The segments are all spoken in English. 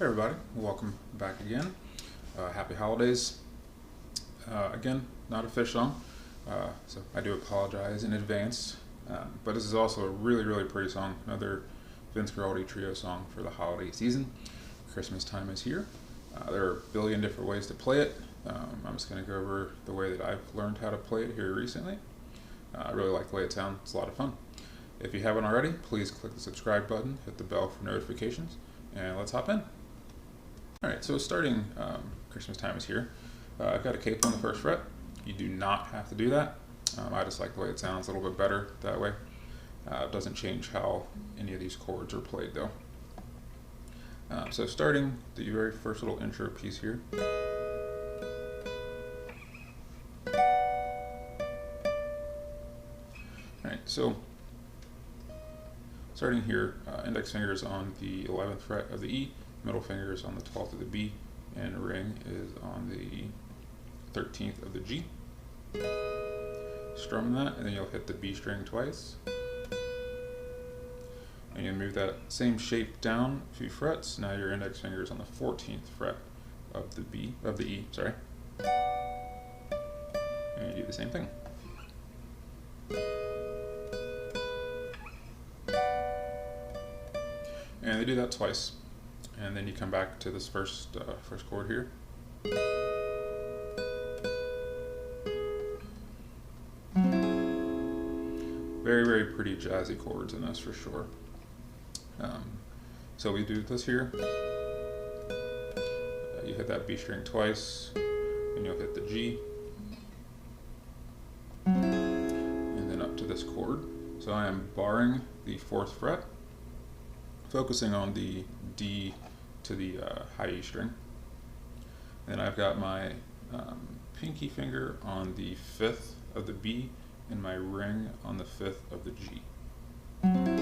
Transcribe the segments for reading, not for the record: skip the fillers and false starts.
Hey everybody, welcome back again. Happy holidays. Again, not a Phish song, so I do apologize in advance. But this is also a really pretty song. Another Vince Guraldi trio song for the holiday season. Christmas time is here. There are a billion different ways to play it. I'm just going to go over the way that I've learned how to play it here recently. I really like the way it sounds. It's a lot of fun. If you haven't already, please click the subscribe button, hit the bell for notifications, and let's hop in. Alright, so starting Christmas time is here. I've got a capo on the first fret. You do not have to do that. I just like the way it sounds a little bit better that way. It doesn't change how any of these chords are played though. So starting the very first little intro piece here. Alright, so starting here, index fingers on the 11th fret of the E, middle finger is on the 12th of the B, and ring is on the 13th of the G. Strum that, and then you'll hit the B string twice. And you'll move that same shape down a few frets. Now your index finger is on the 14th fret of the E, sorry. And you do the same thing. And they do that twice. And then you come back to this first chord here. Very pretty jazzy chords in this for sure. So we do this here. You hit that B string twice, and you'll hit the G, and then up to this chord. So I am barring the 4th fret, focusing on the D to the high E string. Then I've got my pinky finger on the 5th of the B and my ring on the 5th of the G. And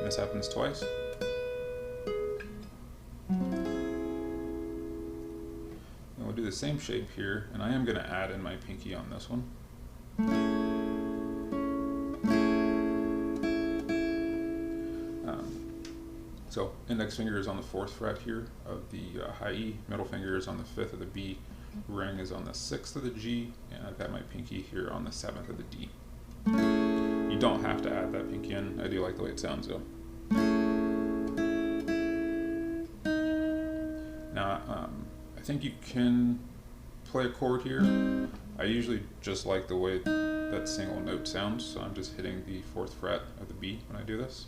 this happens twice. And we'll do the same shape here, and I am going to add in my pinky on this one. So index finger is on the 4th fret here of the high E, middle finger is on the 5th of the B, ring is on the 6th of the G, and I've got my pinky here on the 7th of the D. You don't have to add that pinky in. I do like the way it sounds though. Now, I think you can play a chord here. I usually just like the way that single note sounds, so I'm just hitting the 4th fret of the B when I do this.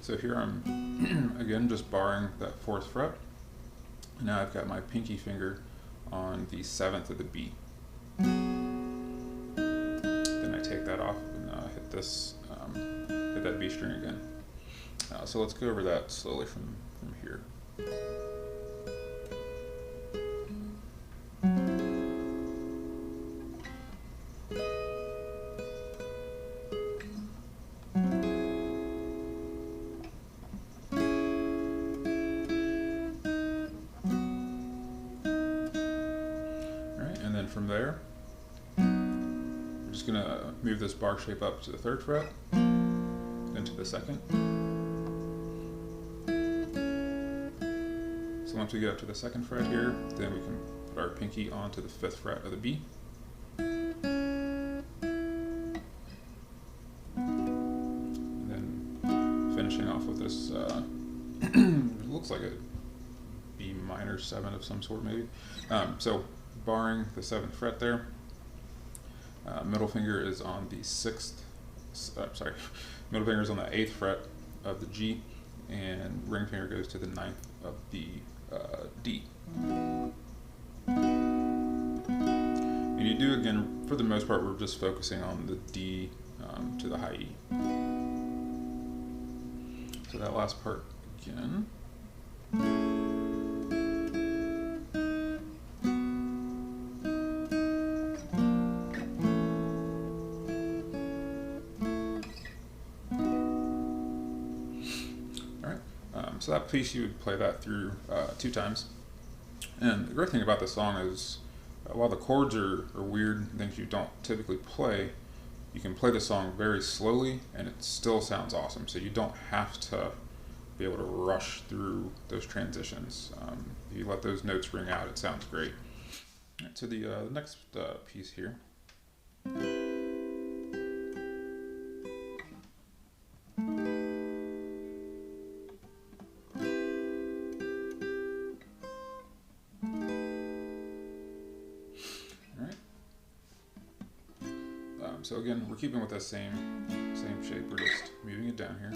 So here I'm, again, just barring that 4th fret. Now I've got my pinky finger on the 7th of the B. Then I take that off and hit that B string again. So let's go over that slowly from here. From there, we're just going to move this bar shape up to the 3rd fret, then to the 2nd. So once we get up to the 2nd fret here, then we can put our pinky onto the 5th fret of the B. And then finishing off with this, it looks like a B minor 7 of some sort maybe. So barring the 7th fret there, middle finger is on the 6th, middle finger is on the 8th fret of the G, and ring finger goes to the 9th of the D. And you do, again, for the most part, we're just focusing on the D to the high E. So that last part again. So that piece, you would play that through 2 times. And the great thing about this song is While the chords are weird, things you don't typically play, you can play the song very slowly and it still sounds awesome. So you don't have to be able to rush through those transitions. If you let those notes ring out, it sounds great. All right, so the next piece here. So again, we're keeping with that same shape. We're just moving it down here.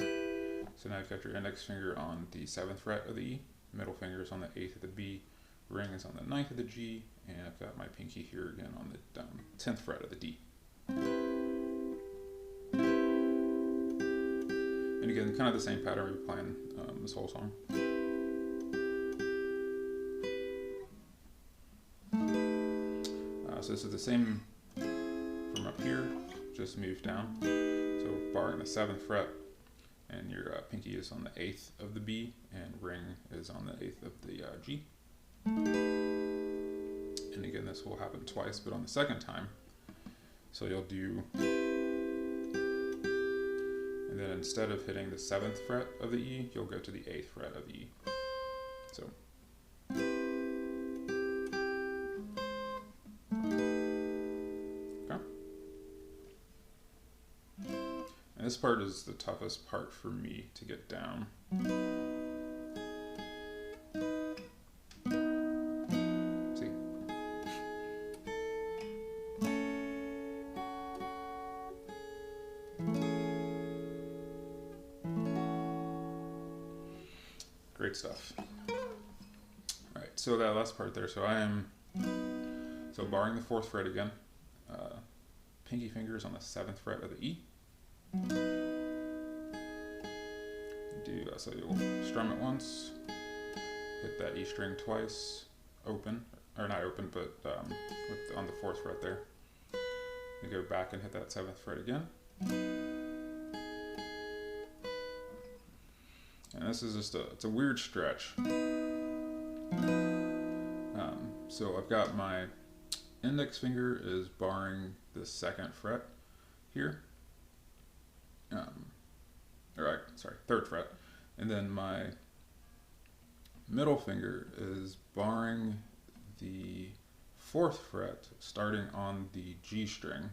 So now you've got your index finger on the 7th fret of the E, middle finger is on the 8th of the B, ring is on the 9th of the G, and I've got my pinky here again on the 10th fret of the D. And again, kind of the same pattern we're playing this whole song. So this is the same from up here, just move down. So barring the 7th fret, and your pinky is on the 8th of the B, and ring is on the 8th of the G. And again, this will happen twice, but on the second time. So you'll do, and then instead of hitting the 7th fret of the E, you'll go to the 8th fret of the E. So. And this part is the toughest part for me to get down. See? Great stuff. Alright, so that last part there, so barring the 4th fret again, pinky fingers on the 7th fret of the E. So you'll strum it once, hit that E string twice, open, or not open, but on the 4th fret there. You go back and hit that 7th fret again. And this is just it's a weird stretch. So I've got my index finger is barring the 2nd fret here. 3rd fret. And then my middle finger is barring the 4th fret starting on the G string.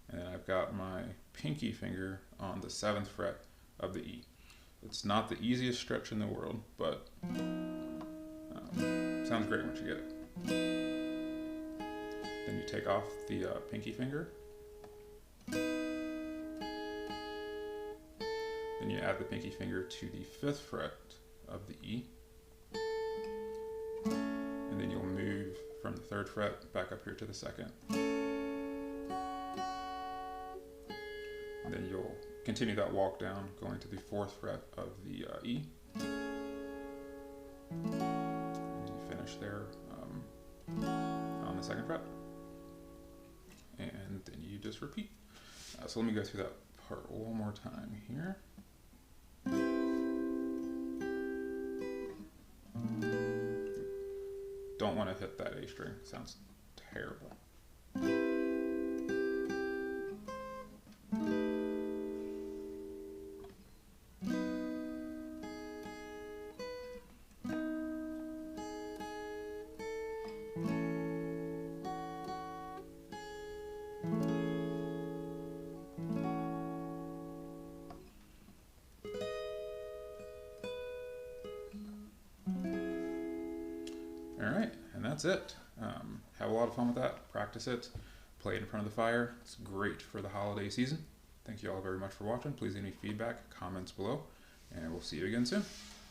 And then I've got my pinky finger on the 7th fret of the E. It's not the easiest stretch in the world, but sounds great once you get it. Then you take off the pinky finger. Then you add the pinky finger to the 5th fret of the E. And then you'll move from the 3rd fret back up here to the 2nd. And then you'll continue that walk down, going to the 4th fret of the E. And you finish there on the 2nd fret. And then you just repeat. So let me go through that part one more time here. Don't want to hit that A string, it sounds terrible. Alright, and that's it. Have a lot of fun with that. Practice it. Play it in front of the fire. It's great for the holiday season. Thank you all very much for watching. Please leave any feedback, comments below, and we'll see you again soon.